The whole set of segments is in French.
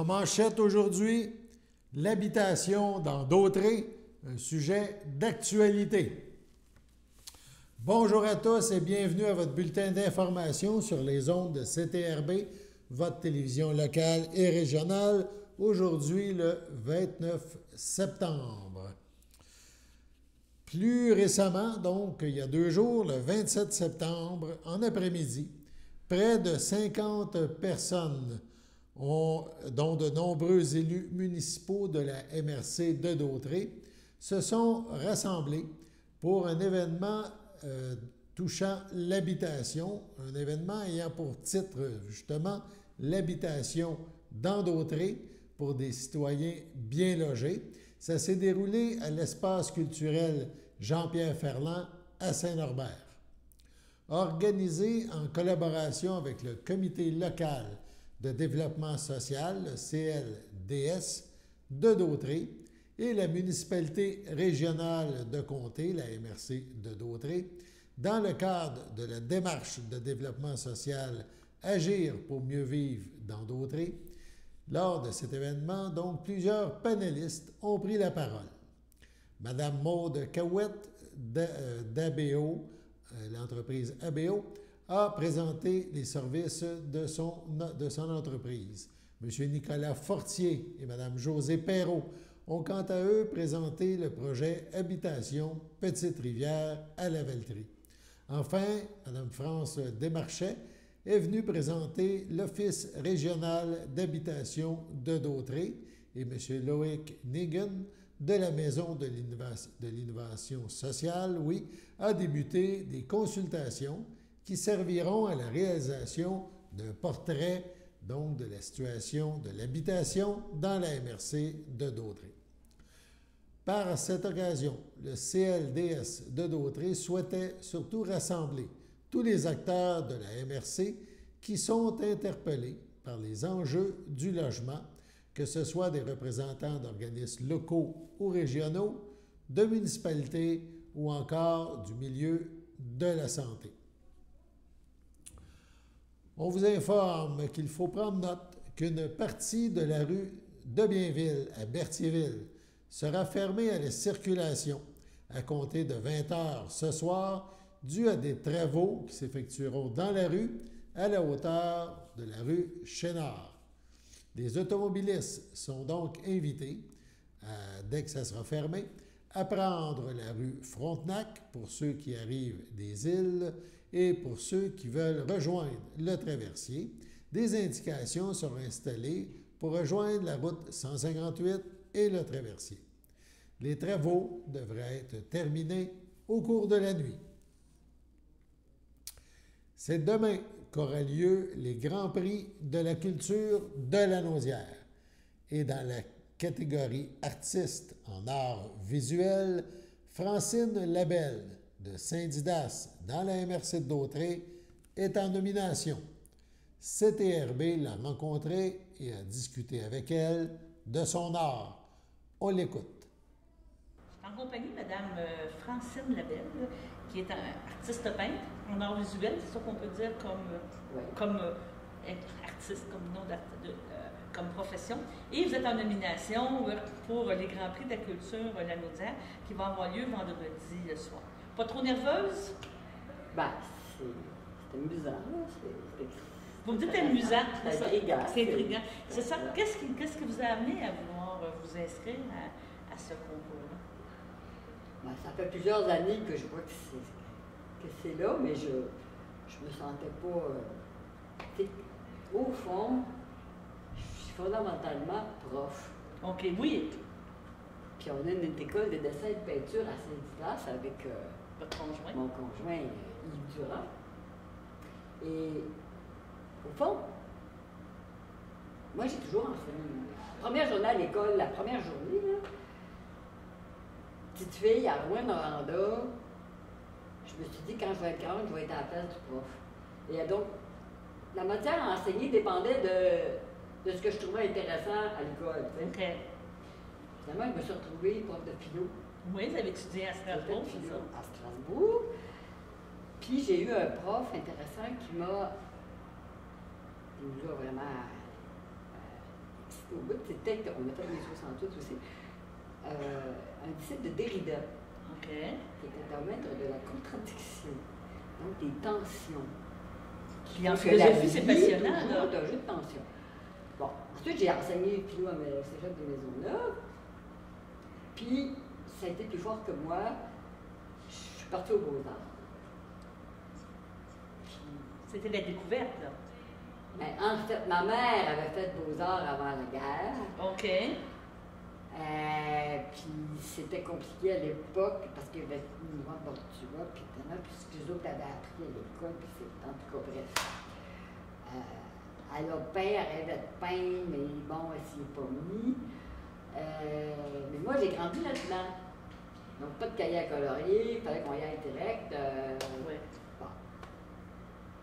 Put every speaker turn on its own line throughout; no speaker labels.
manchette aujourd'hui, l'habitation dans Dautré, un sujet d'actualité. Bonjour à tous et bienvenue à votre bulletin d'information sur les ondes de CTRB, votre télévision locale et régionale, aujourd'hui le 29 septembre. Plus récemment, donc il y a 2 jours, le 27 septembre, en après-midi, près de 50 personnes, dont de nombreux élus municipaux de la MRC de Dautré, se sont rassemblés pour un événement touchant l'habitation, un événement ayant pour titre justement l'habitation dans Dautré pour des citoyens bien logés. Ça s'est déroulé à l'espace culturel Jean-Pierre Ferland à Saint-Norbert. Organisé en collaboration avec le comité local de développement social, le CLDS, de Dautré et la municipalité régionale de Comté, la MRC de Dautré, dans le cadre de la démarche de développement social Agir pour mieux vivre dans Dautré. Lors de cet événement, donc, plusieurs panélistes ont pris la parole. Madame Maude Cahouette d'ABO, l'entreprise ABO, a présenté les services de son entreprise. Monsieur Nicolas Fortier et Madame Josée Perrault ont quant à eux présenté le projet Habitation Petite-Rivière à la Valtrie. Enfin, Madame France Desmarchais est venue présenter l'Office régional d'habitation de Dautré et M. Loïc Negan de la Maison de l'innovation sociale, a débuté des consultations qui serviront à la réalisation d'un portrait donc de la situation de l'habitation dans la MRC de Dautré. Par cette occasion, le CLDS de Dautré souhaitait surtout rassembler tous les acteurs de la MRC qui sont interpellés par les enjeux du logement, que ce soit des représentants d'organismes locaux ou régionaux, de municipalités ou encore du milieu de la santé. On vous informe qu'il faut prendre note qu'une partie de la rue de Bienville à Berthierville sera fermée à la circulation à compter de 20h ce soir, dû à des travaux qui s'effectueront dans la rue à la hauteur de la rue Chénard. Les automobilistes sont donc invités, dès que ça sera fermé, à prendre la rue Frontenac pour ceux qui arrivent des îles et pour ceux qui veulent rejoindre le traversier. Des indications seront installées pour rejoindre la route 158 et le traversier. Les travaux devraient être terminés au cours de la nuit. C'est demain qu'aura lieu les Grands Prix de la culture de la Naudière. Et dans la catégorie artiste en art visuel, Francine Labelle de Saint-Didas dans la MRC de Dautré est en nomination. CTRB l'a rencontrée et a discuté avec elle de son art. On l'écoute.
En compagnie de Mme Francine Labelle, qui est artiste peintre en art visuel, c'est ça qu'on peut dire comme être artiste, comme nom comme profession. Et vous êtes en nomination pour les Grands Prix de la culture La Naudière, qui va avoir lieu vendredi soir. Pas trop nerveuse?
Ben, c'est amusant.
Vous me dites amusant.
C'est intriguant.
C'est intriguant. C'est ça. Qu'est-ce qui vous a amené à vouloir vous inscrire à ce concours-là?
Ben, ça fait plusieurs années que je vois que c'est là, mais je me sentais pas... au fond, je suis fondamentalement prof.
OK, oui.
Puis on a une école de dessin et de peinture à Saint-Didas avec
votre conjoint.
Mon conjoint Yves Durand. Et au fond, moi j'ai toujours enseigné. Première journée à l'école, la première journée, là, petite fille à Rouen-Noranda, je me suis dit, quand je vais être grande, je vais être à la place du prof. Et donc, la matière à enseigner dépendait de ce que je trouvais intéressant à l'école.
OK.
Finalement, je me suis retrouvée prof de philo.
Oui, vous avez étudié à Strasbourg, c'est ça?
À Strasbourg. Puis j'ai eu un prof intéressant qui nous a vraiment assisté au bout, c'était qu'on a fait les 68 aussi, un disciple de Derrida, qui était un maître de la contradiction, donc des tensions.
Puis en philosophie, c'est passionnant, là.
C'est un jeu de tension. Bon, ensuite, j'ai enseigné philo à Cégep de Maisonneuve, puis ça a été plus fort que moi. Je suis partie aux Beaux-Arts.
C'était la découverte, là.
Mais en fait, ma mère avait fait Beaux-Arts avant la guerre.
OK.
Puis c'était compliqué à l'époque parce qu'il y avait une loi Bortua, puis ce que les autres avaient appris à l'école, puis c'est en tout cas bref. Elle a peint, elle rêvait de peindre, mais bon, elle s'y est pas mis. Mais moi, j'ai grandi là-dedans. Donc, pas de cahier à colorier, il fallait qu'on y aille direct. Bon.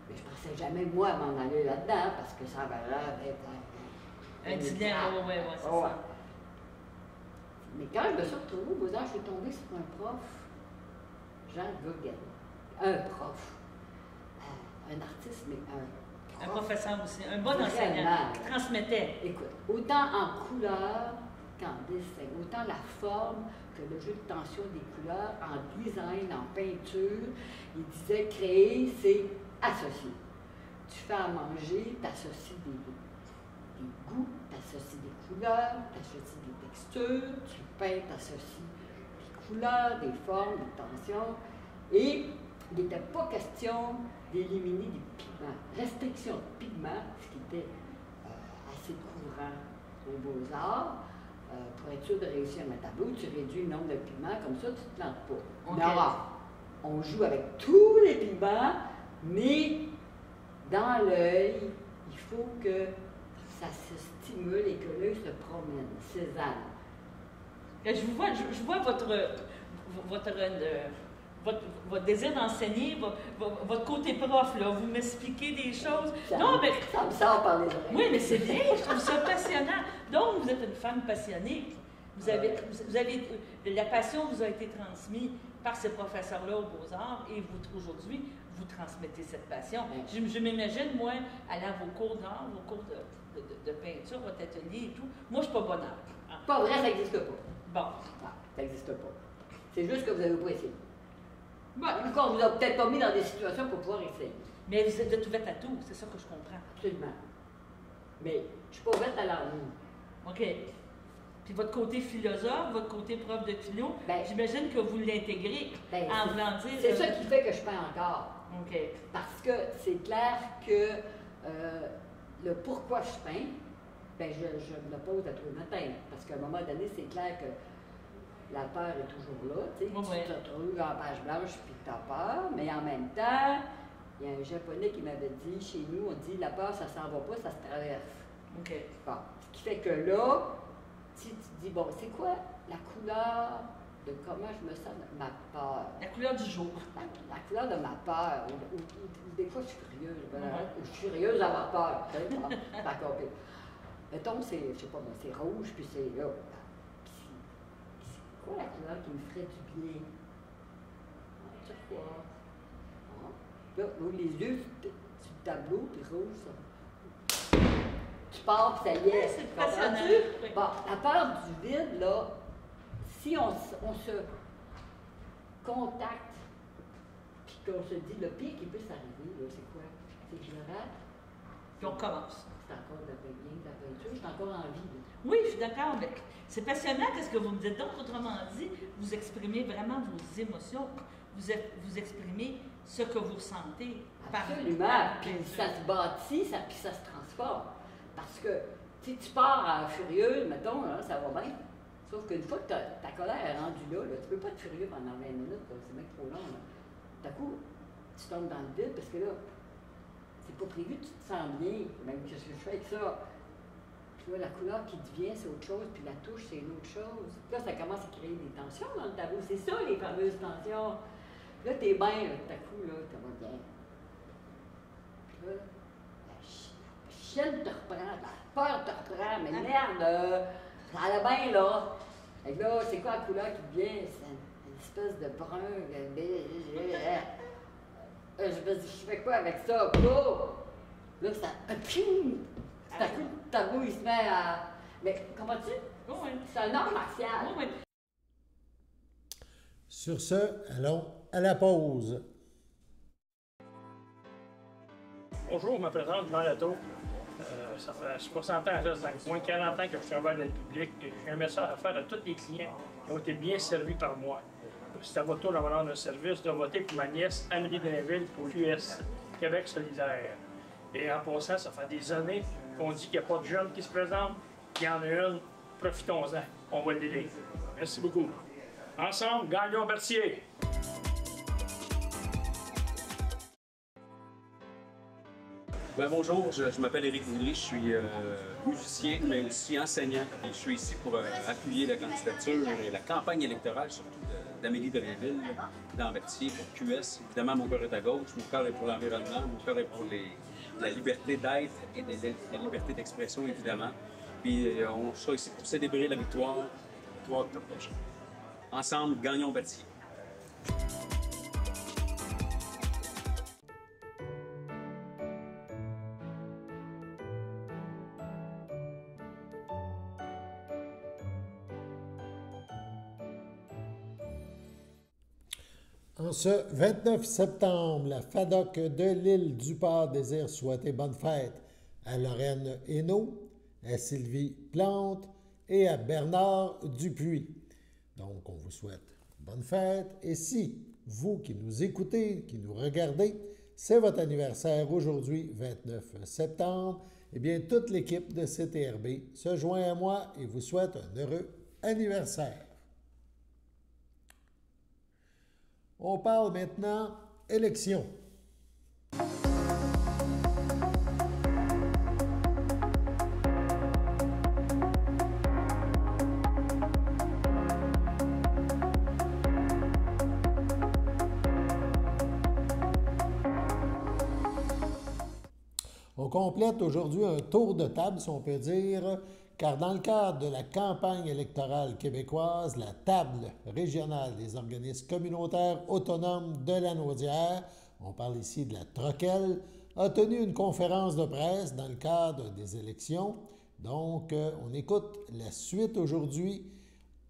Mais je pensais jamais, moi, à m'en aller là-dedans, parce que ça avait l'air d'être
un dilemme, oui, c'est ça.
Mais quand je me suis retrouvée aux Beaux-Arts, je suis tombée sur un prof, Jean Gauguin. Un prof. Un artiste, mais un prof.
Un professeur aussi, un bon enseignant qui transmettait.
Écoute, autant en couleur qu'en dessin, autant la forme que le jeu de tension des couleurs, en design, en peinture. Il disait créer, c'est associer. Tu fais à manger, tu associes des goûts, tu associes des couleurs, tu associes des textures, tu peins, tu associes des couleurs, des formes, des tensions. Et il n'était pas question d'éliminer des pigments. Restriction de pigments, ce qui était assez courant aux Beaux-Arts. Pour être sûr de réussir un tableau, tu réduis le nombre de pigments, comme ça, tu ne te plantes pas.
Okay.
Non, on joue avec tous les pigments, mais dans l'œil, il faut que ça se stimule et que l'œil se promène, Cézanne.
Je vois votre désir d'enseigner, votre côté prof, là, vous m'expliquez des choses.
Ça me sort par les oreilles.
Oui, mais c'est bien, je trouve ça passionnant. Donc, vous êtes une femme passionnée. La passion vous a été transmise par ces professeurs-là aux Beaux-Arts et vous, aujourd'hui, vous transmettez cette passion. Je m'imagine, moi, aller à vos cours d'art, vos cours de peinture, votre atelier et tout. Moi, je ne suis pas bonne art.
Pas vrai, ça n'existe pas.
Bon.
Non, ça n'existe pas. C'est juste que vous n'avez pas essayé.
Bon.
Encore, on ne vous a peut-être pas mis dans des situations pour pouvoir essayer.
Mais vous êtes ouverte à tout, c'est ça que je comprends.
Absolument. Mais je ne suis pas ouverte à l'amour.
OK. Puis votre côté philosophe, votre côté prof de philo, j'imagine que vous l'intégrez en voulant dire...
C'est ça qui fait que je peins encore.
OK.
Parce que c'est clair que le pourquoi je peins, je me le pose à tous les matins. Parce qu'à un moment donné, c'est clair que la peur est toujours là. Tu te retrouves en page blanche puis tu as peur, mais en même temps, il y a un Japonais qui m'avait dit, chez nous, on dit la peur, ça s'en va pas, ça se traverse.
OK.
Bon. Ce qui fait que là, si tu te dis, bon, c'est quoi la couleur de comment je me sens de ma peur?
La couleur du jour.
La couleur de ma peur. Ou des fois, je suis curieuse. Je suis curieuse d'avoir peur. C'est encore pire. Mettons, c'est, je sais pas, c'est rouge, puis c'est là. C'est quoi la couleur qui me ferait du bien? Turquoise. Là, les yeux sur le tableau, puis rouge, ça. Tu pars, puis ça y est.
C'est passionnant. Oui.
Bon, la peur du vide, là, si on se contacte, puis qu'on se dit, le pire qui peut s'arriver, là, c'est quoi? C'est que je le rate.
Puis on commence.
C'est encore de la peinture, je suis encore en vie. Là.
Oui, je suis d'accord, mais c'est passionnant qu'est-ce que vous me dites. Donc, autrement dit, vous exprimez vraiment vos émotions. Vous exprimez ce que vous ressentez.
Absolument. Puis ça se bâtit, puis ça se transforme. Parce que si tu pars furieuse, mettons, là, ça va bien. Sauf qu'une fois que ta colère est rendue là, tu ne peux pas être furieux pendant 20 minutes, c'est même trop long. Là. D'un coup, tu tombes dans le vide parce que là, c'est pas prévu, tu te sens bien. Même qu'est-ce que je fais avec ça? Puis là, la couleur qui devient, c'est autre chose, puis la touche, c'est une autre chose. Puis là, ça commence à créer des tensions dans le tableau. C'est ça, les fameuses tensions. Puis là, t'es bien, là, tout à coup, là, ça va bien. Puis là, la chienne te reprend, la peur te reprend, mais merde, ça allait bien, là. Et là, c'est quoi la couleur qui devient? C'est une espèce de brun. Je fais quoi avec ça? Oh! Là, ça. Tout à coup, le tableau, il se met à Mais comprends-tu?
Oui.
C'est un art martial.
Oui.
Sur ce, allons à la pause.
Bonjour, je me présente Jean Latour. Ça fait 60 ans, ça fait moins de 40 ans que je travaille dans le public. J'ai un message à faire à tous les clients qui ont été bien servis par moi. C'est à votre tour de me rendre un service, de voter pour ma nièce Amélie Drainville pour QS, Québec solidaire. Et en passant, ça fait des années qu'on dit qu'il n'y a pas de jeunes qui se présentent. Il y en a une, profitons-en, on va l'aider. Merci beaucoup. Ensemble, gagnons Berthier!
Ben, bonjour, je m'appelle Éric Boudry, je suis musicien, mais aussi enseignant. Et je suis ici pour appuyer la candidature et la campagne électorale, surtout d'Amélie Drainville, dans Berthier, pour QS. Évidemment, mon cœur est à gauche, mon cœur est pour l'environnement, mon cœur est pour la liberté d'être et la liberté d'expression, évidemment. Puis on sera ici pour célébrer la victoire octobre prochain. Ensemble, gagnons Berthier.
En ce 29 septembre, la FADOC de l'île du Port désire souhaiter bonne fête à Lorraine Hainaut, à Sylvie Plante et à Bernard Dupuis. Donc, on vous souhaite bonne fête. Et si vous qui nous écoutez, qui nous regardez, c'est votre anniversaire aujourd'hui, 29 septembre, eh bien, toute l'équipe de CTRB se joint à moi et vous souhaite un heureux anniversaire. On parle maintenant élection. On complète aujourd'hui un tour de table, si on peut dire, car dans le cadre de la campagne électorale québécoise, la table régionale des organismes communautaires autonomes de la Naudière, on parle ici de la TROCEL, a tenu une conférence de presse dans le cadre des élections. Donc, on écoute la suite aujourd'hui.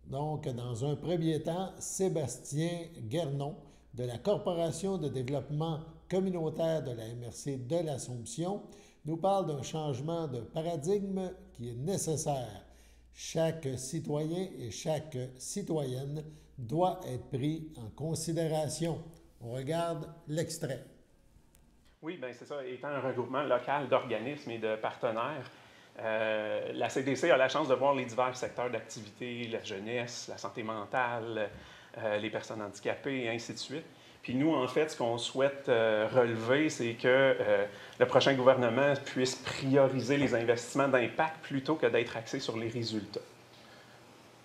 Donc, dans un premier temps, Sébastien Guernon de la Corporation de développement communautaire de la MRC de l'Assomption nous parle d'un changement de paradigme qui est nécessaire. Chaque citoyen et chaque citoyenne doit être pris en considération. On regarde l'extrait.
Oui, bien c'est ça. Étant un regroupement local d'organismes et de partenaires, la CDC a la chance de voir les divers secteurs d'activité, la jeunesse, la santé mentale, les personnes handicapées et ainsi de suite. Puis nous, en fait, ce qu'on souhaite relever, c'est que le prochain gouvernement puisse prioriser les investissements d'impact plutôt que d'être axé sur les résultats.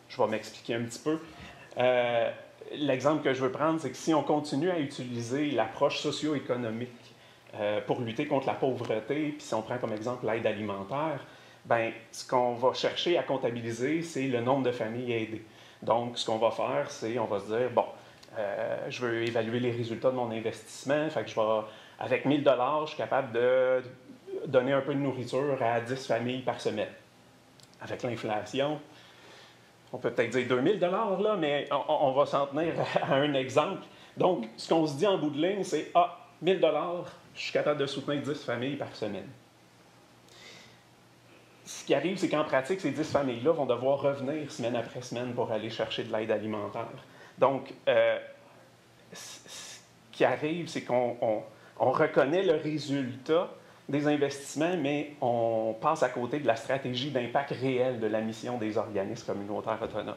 Je vais m'expliquer un petit peu. L'exemple que je veux prendre, c'est que si on continue à utiliser l'approche socio-économique pour lutter contre la pauvreté, puis si on prend comme exemple l'aide alimentaire, bien, ce qu'on va chercher à comptabiliser, c'est le nombre de familles aidées. Donc, ce qu'on va faire, c'est on va se dire, bon, je veux évaluer les résultats de mon investissement, fait que je vais, avec 1 000 je suis capable de donner un peu de nourriture à 10 familles par semaine. Avec l'inflation, on peut peut-être dire 2 000 là, mais on va s'en tenir à un exemple. Donc, ce qu'on se dit en bout de ligne, c'est « Ah, 1 000 je suis capable de soutenir 10 familles par semaine. » Ce qui arrive, c'est qu'en pratique, ces 10 familles-là vont devoir revenir semaine après semaine pour aller chercher de l'aide alimentaire. Donc, ce qui arrive, c'est qu'on reconnaît le résultat des investissements, mais on passe à côté de la stratégie d'impact réel de la mission des organismes communautaires autonomes.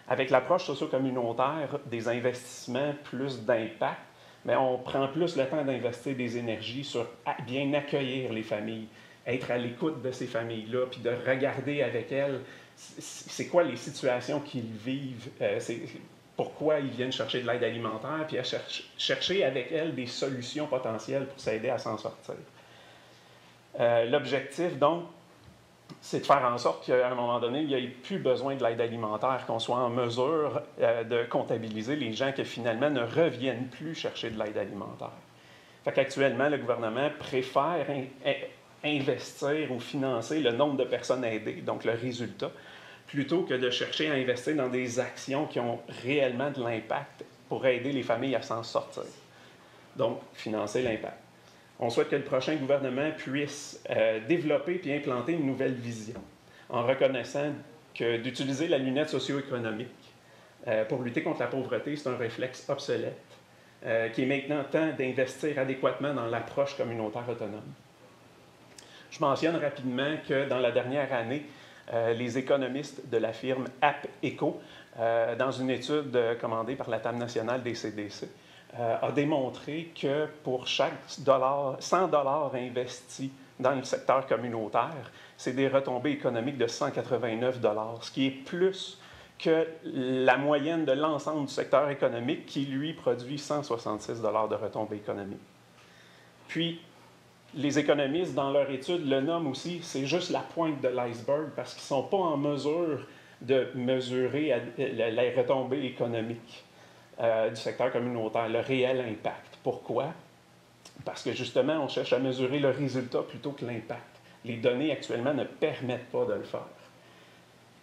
Avec l'approche socio-communautaire des investissements plus d'impact, mais on prend plus le temps d'investir des énergies sur bien accueillir les familles, être à l'écoute de ces familles-là, puis de regarder avec elles c'est quoi les situations qu'ils vivent, pourquoi ils viennent chercher de l'aide alimentaire, puis à chercher avec elles des solutions potentielles pour s'aider à s'en sortir. L'objectif, donc, c'est de faire en sorte qu'à un moment donné, il n'y ait plus besoin de l'aide alimentaire, qu'on soit en mesure de comptabiliser les gens qui finalement ne reviennent plus chercher de l'aide alimentaire. Fait qu'actuellement, le gouvernement préfère investir ou financer le nombre de personnes aidées, donc le résultat, plutôt que de chercher à investir dans des actions qui ont réellement de l'impact pour aider les familles à s'en sortir. Donc, financer l'impact. On souhaite que le prochain gouvernement puisse développer et implanter une nouvelle vision en reconnaissant que d'utiliser la lunette socio-économique pour lutter contre la pauvreté, c'est un réflexe obsolète, qui est maintenant temps d'investir adéquatement dans l'approche communautaire autonome. Je mentionne rapidement que dans la dernière année, les économistes de la firme AppEco, dans une étude commandée par la Table nationale des CDC, a démontré que pour chaque 100 $ investis dans le secteur communautaire, c'est des retombées économiques de 189 $, ce qui est plus que la moyenne de l'ensemble du secteur économique qui, lui, produit 166 $ de retombées économiques. Puis, les économistes, dans leur étude, le nomment aussi, c'est juste la pointe de l'iceberg parce qu'ils ne sont pas en mesure de mesurer les retombées économiques du secteur communautaire, le réel impact. Pourquoi? Parce que justement, on cherche à mesurer le résultat plutôt que l'impact. Les données actuellement ne permettent pas de le faire.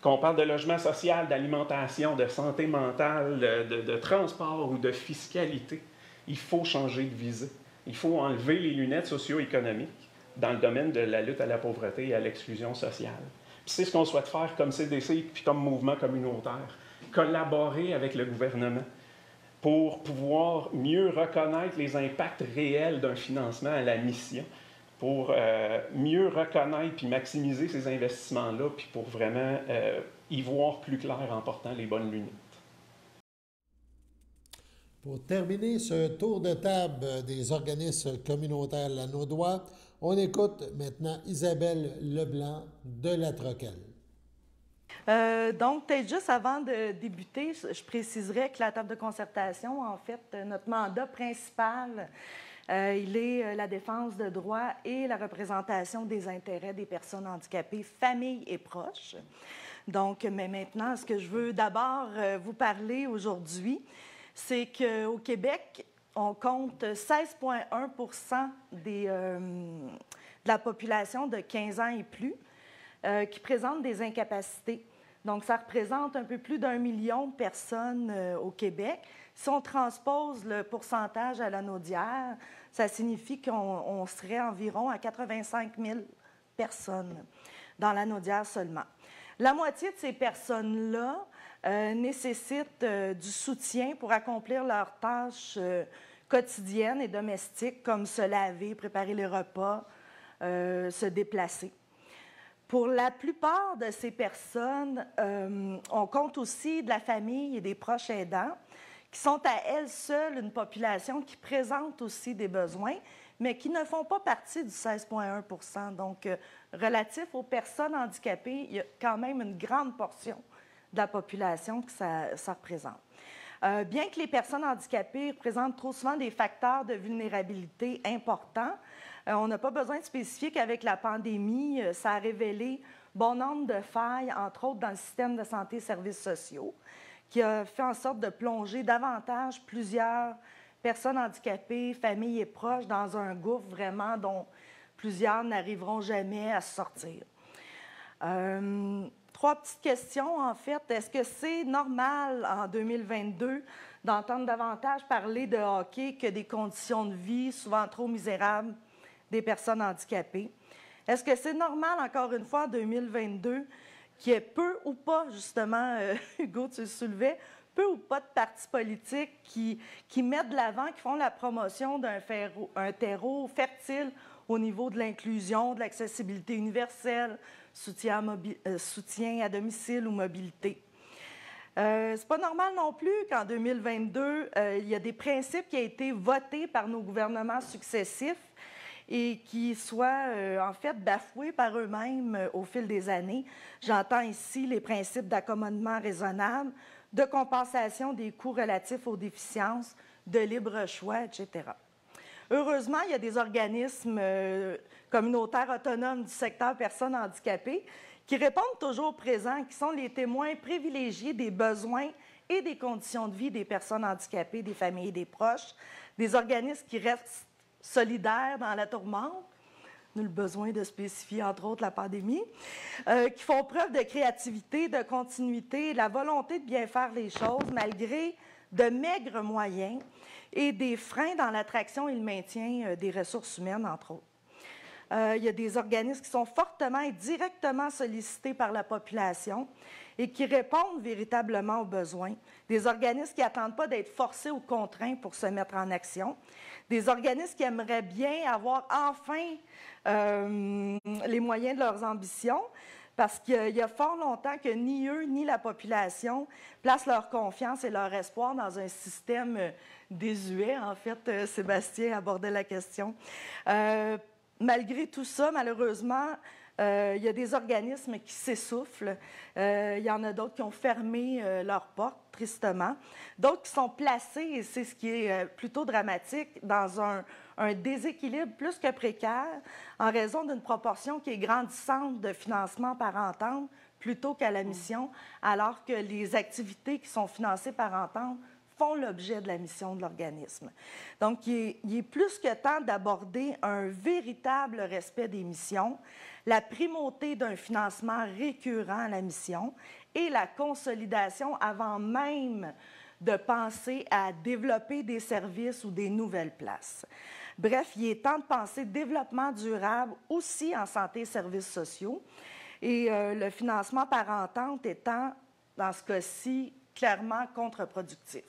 Qu'on parle de logement social, d'alimentation, de santé mentale, de transport ou de fiscalité, il faut changer de visée. Il faut enlever les lunettes socio-économiques dans le domaine de la lutte à la pauvreté et à l'exclusion sociale. Puis c'est ce qu'on souhaite faire comme CDC puis comme mouvement communautaire. Collaborer avec le gouvernement pour pouvoir mieux reconnaître les impacts réels d'un financement à la mission, pour mieux reconnaître puis maximiser ces investissements-là, puis pour vraiment y voir plus clair en portant les bonnes lunettes.
Pour terminer ce tour de table des organismes communautaires lanaudois, on écoute maintenant Isabelle Leblanc de La Troquelle.
Donc, peut-être juste avant de débuter, je préciserais que la table de concertation, en fait, notre mandat principal, il est la défense de droits et la représentation des intérêts des personnes handicapées, familles et proches. Donc, mais maintenant, ce que je veux d'abord vous parler aujourd'hui, c'est qu'au Québec, on compte 16,1 % de la population de 15 ans et plus qui présente des incapacités. Donc, ça représente un peu plus d'1 million de personnes au Québec. Si on transpose le pourcentage à lanaudière, ça signifie qu'on serait environ à 85 000 personnes dans lanaudière seulement. La moitié de ces personnes-là nécessitent du soutien pour accomplir leurs tâches quotidiennes et domestiques, comme se laver, préparer les repas, se déplacer. Pour la plupart de ces personnes, on compte aussi de la famille et des proches aidants, qui sont à elles seules une population qui présente aussi des besoins, mais qui ne font pas partie du 16,1 %. Donc, relatif aux personnes handicapées, il y a quand même une grande portion de la population que ça représente. Bien que les personnes handicapées représentent trop souvent des facteurs de vulnérabilité importants, on n'a pas besoin de spécifier qu'avec la pandémie, ça a révélé bon nombre de failles, entre autres dans le système de santé et services sociaux, qui a fait en sorte de plonger davantage plusieurs personnes handicapées, familles et proches dans un gouffre vraiment dont plusieurs n'arriveront jamais à se sortir. Trois petites questions, en fait. Est-ce que c'est normal, en 2022, d'entendre davantage parler de hockey que des conditions de vie souvent trop misérables des personnes handicapées? Est-ce que c'est normal, encore une fois, en 2022, qu'il y ait peu ou pas, justement, Hugo, tu le soulevais, peu ou pas de partis politiques qui mettent de l'avant, qui font la promotion d'un terreau fertile au niveau de l'inclusion, de l'accessibilité universelle, soutien à domicile ou mobilité. C'est pas normal non plus qu'en 2022, il y a des principes qui ont été votés par nos gouvernements successifs et qui soient en fait bafoués par eux-mêmes au fil des années. J'entends ici les principes d'accommodement raisonnable, de compensation des coûts relatifs aux déficiences, de libre choix, etc. Heureusement, il y a des organismes communautaires autonomes du secteur personnes handicapées qui répondent toujours présents, qui sont les témoins privilégiés des besoins et des conditions de vie des personnes handicapées, des familles et des proches, des organismes qui restent solidaires dans la tourmente, nul besoin de spécifier, entre autres, la pandémie, qui font preuve de créativité, de continuité, de la volonté de bien faire les choses, malgré de maigres moyens et des freins dans l'attraction et le maintien des ressources humaines, entre autres. Il y a des organismes qui sont fortement et directement sollicités par la population et qui répondent véritablement aux besoins. Des organismes qui n'attendent pas d'être forcés ou contraints pour se mettre en action. Des organismes qui aimeraient bien avoir enfin les moyens de leurs ambitions, parce qu'il y a fort longtemps que ni eux ni la population placent leur confiance et leur espoir dans un système désuet. En fait, Sébastien abordait la question. Malgré tout ça, malheureusement, il y a des organismes qui s'essoufflent. Il y en a d'autres qui ont fermé leurs portes, tristement. D'autres qui sont placés, et c'est ce qui est plutôt dramatique, dans un déséquilibre plus que précaire en raison d'une proportion qui est grandissante de financement par entente plutôt qu'à la mission, alors que les activités qui sont financées par entente font l'objet de la mission de l'organisme. Donc, il est plus que temps d'aborder un véritable respect des missions, la primauté d'un financement récurrent à la mission et la consolidation avant même de penser à développer des services ou des nouvelles places. Bref, il est temps de penser développement durable aussi en santé et services sociaux et le financement par entente étant, dans ce cas-ci, clairement contre-productif.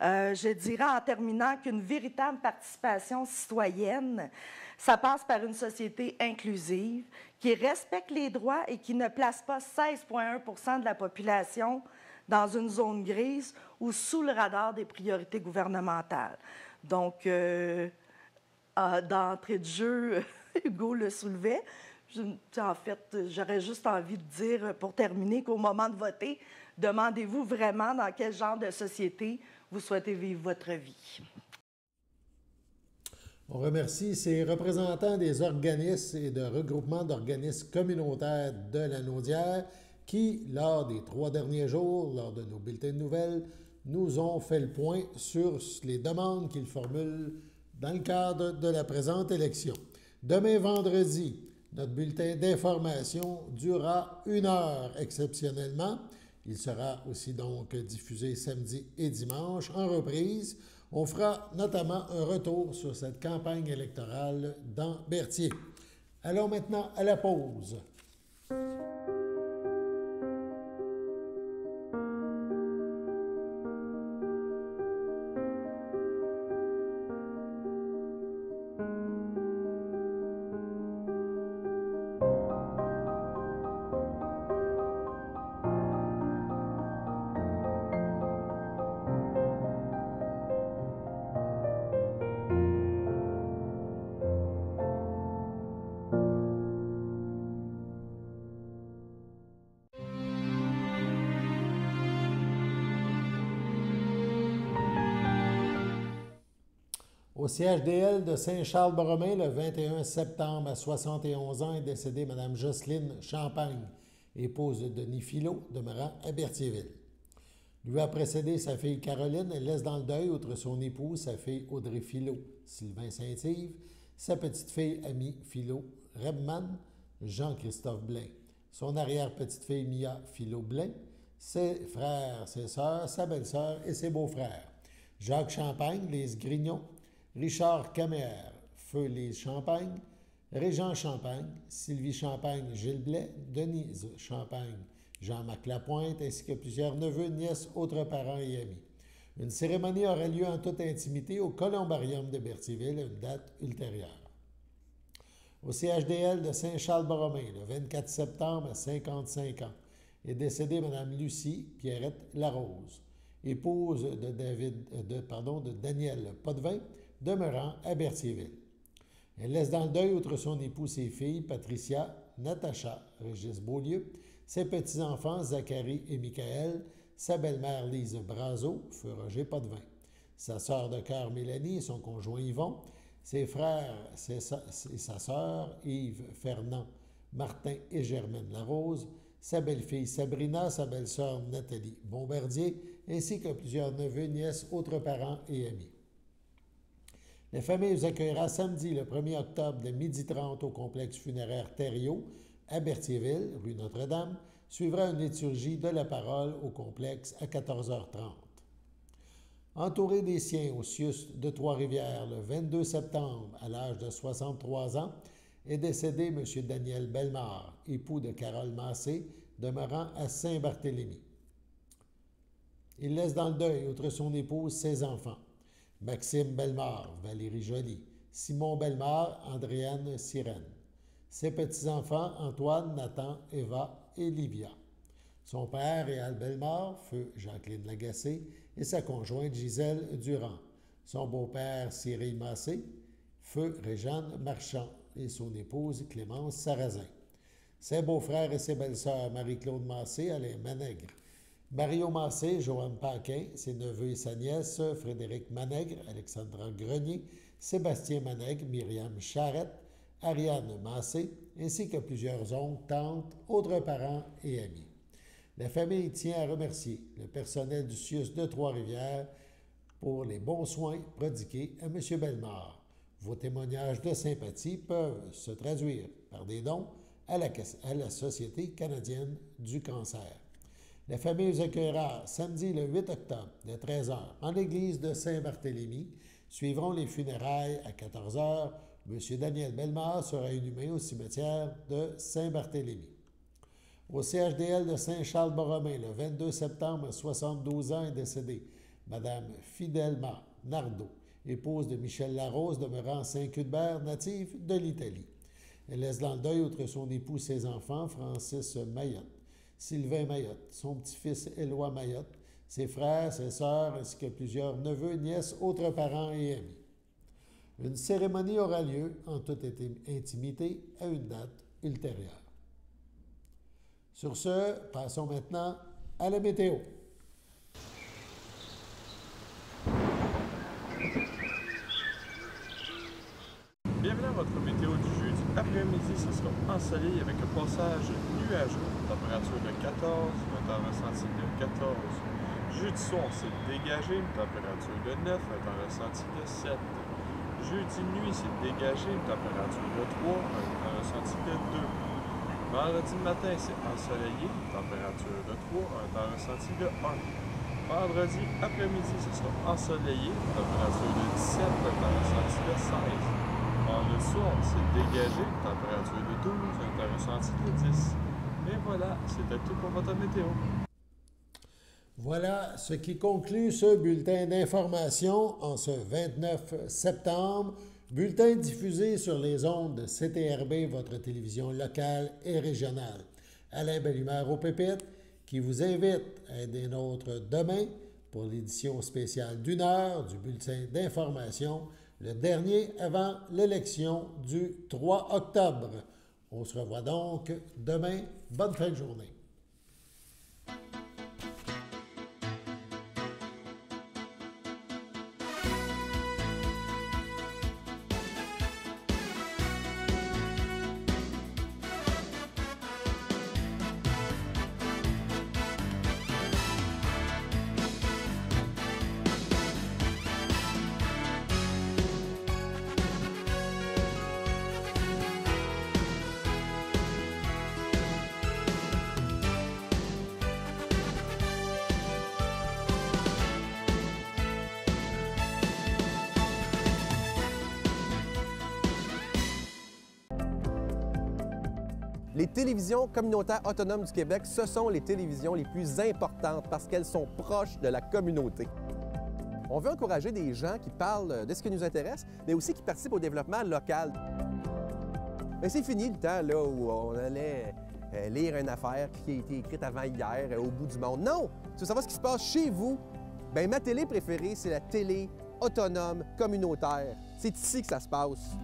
Je dirais en terminant qu'une véritable participation citoyenne, ça passe par une société inclusive qui respecte les droits et qui ne place pas 16,1 % de la population dans une zone grise ou sous le radar des priorités gouvernementales. Donc, d'entrée de jeu, Hugo le soulevait. En fait, j'aurais juste envie de dire, pour terminer, qu'au moment de voter, demandez-vous vraiment dans quel genre de société vous souhaitez vivre votre vie.
On remercie ces représentants des organismes et de regroupements d'organismes communautaires de la Naudière qui, lors des 3 derniers jours, lors de nos bulletins de nouvelles, nous ont fait le point sur les demandes qu'ils formulent dans le cadre de la présente élection. Demain vendredi, notre bulletin d'information durera 1 heure exceptionnellement. Il sera aussi donc diffusé samedi et dimanche en reprise. On fera notamment un retour sur cette campagne électorale dans Berthier. Allons maintenant à la pause. Au CHDL de Saint-Charles-Borromée, le 21 septembre, à 71 ans, est décédée Mme Jocelyne Champagne, épouse de Denis Filot, demeurant à Berthierville. Lui a précédé sa fille Caroline. Elle laisse dans le deuil, outre son époux, sa fille Audrey Filot, Sylvain Saint-Yves, sa petite-fille Amie Filot, Rebman, Jean-Christophe Blain, son arrière-petite-fille Mia Filot-Blain, ses frères, ses sœurs, sa belle-sœur et ses beaux-frères, Jacques Champagne, Lise Grignon, Richard Caméère, Feu Lise Champagne, Régent Champagne, Sylvie Champagne, Gilles Blais, Denise Champagne, Jean-Marc Lapointe, ainsi que plusieurs neveux, nièces, autres parents et amis. Une cérémonie aura lieu en toute intimité au Columbarium de Berthierville à une date ultérieure. Au CHDL de Saint-Charles-Borromée, le 24 septembre, à 55 ans, est décédée Mme Lucie Pierrette Larose, épouse de Daniel Potvin, demeurant à Berthierville. Elle laisse dans le deuil, outre son époux, ses filles, Patricia, Natacha, Régis Beaulieu, ses petits-enfants, Zachary et Michael, sa belle-mère, Lise Brazeau, feu Roger Potvin, sa sœur de cœur, Mélanie, et son conjoint Yvon, ses frères et sa sœur, Yves Fernand, Martin et Germaine Larose, sa belle-fille Sabrina, sa belle-sœur Nathalie Bombardier, ainsi que plusieurs neveux, nièces, autres parents et amis. Les familles vous accueillera samedi le 1er octobre de 12h30 au complexe funéraire Thériault à Berthierville, rue Notre-Dame. Suivra une liturgie de la parole au complexe à 14h30. Entouré des siens au CIUS de Trois-Rivières le 22 septembre à l'âge de 63 ans, est décédé M. Daniel Bellemare, époux de Carole Massé, demeurant à Saint-Barthélemy. Il laisse dans le deuil, outre son épouse, ses enfants. Maxime Bellemare, Valérie Joly, Simon Bellemare, Andréane Sirène. Ses petits-enfants, Antoine, Nathan, Eva et Livia. Son père, Réal Bellemare, feu Jacqueline Lagacé, et sa conjointe Gisèle Durand. Son beau-père, Cyril Massé, feu Réjeanne Marchand, et son épouse Clémence Sarrazin. Ses beaux-frères et ses belles-sœurs, Marie-Claude Massé, Alain Manègre. Mario Massé, Joanne Paquin, ses neveux et sa nièce, Frédéric Manègre, Alexandra Grenier, Sébastien Manègre, Myriam Charette, Ariane Massé, ainsi que plusieurs oncles, tantes, autres parents et amis. La famille tient à remercier le personnel du CIUS de Trois-Rivières pour les bons soins prodigués à M. Bellemare. Vos témoignages de sympathie peuvent se traduire par des dons à la Société canadienne du cancer. La famille vous accueillera samedi le 8 octobre de 13h en l'église de Saint-Barthélemy. Suivront les funérailles à 14h. M. Daniel Bellemare sera inhumé au cimetière de Saint-Barthélemy. Au CHDL de Saint-Charles-Borromée, le 22 septembre, à 72 ans, est décédée Mme Fidelma Nardo, épouse de Michel Larose, demeurant à Saint-Cuthbert, native de l'Italie. Elle laisse dans le deuil, outre son époux, ses enfants, Francis Mayotte, Sylvain Mayotte, son petit-fils Éloi Mayotte, ses frères, ses sœurs, ainsi que plusieurs neveux, nièces, autres parents et amis. Une cérémonie aura lieu en toute intimité à une date ultérieure. Sur ce, passons maintenant à la météo.
Bienvenue à votre météo du jeudi après-midi. Ce sera ensoleillé avec un passage nuageux. Température de 14, un temps ressenti de 14. Jeudi soir, c'est dégagé. Une température de 9, un temps ressenti de 7. Jeudi nuit, c'est dégagé. Une température de 3, un temps ressenti de 2. Vendredi matin, c'est ensoleillé. Une température de 3, un temps ressenti de 1. Vendredi après-midi, ce sera ensoleillé. Une température de 17, un temps ressenti de 16. Le soir, c'est dégagé, une température de 12, un temps ressenti de 10. Et voilà, c'était tout pour votre météo.
Voilà ce qui conclut ce bulletin d'information en ce 29 septembre. Bulletin diffusé sur les ondes de CTRB, votre télévision locale et régionale. Alain Bellumeur au pupitre, qui vous invite à être des nôtres demain pour l'édition spéciale d'1 heure du bulletin d'information, le dernier avant l'élection du 3 octobre. On se revoit donc demain. Bonne fin de journée.
Les télévisions communautaires autonomes du Québec, ce sont les télévisions les plus importantes parce qu'elles sont proches de la communauté. On veut encourager des gens qui parlent de ce qui nous intéresse, mais aussi qui participent au développement local. Mais c'est fini le temps là, où on allait lire une affaire qui a été écrite avant hier au bout du monde. Non! Tu veux savoir ce qui se passe chez vous? Bien, ma télé préférée, c'est la télé autonome communautaire. C'est ici que ça se passe.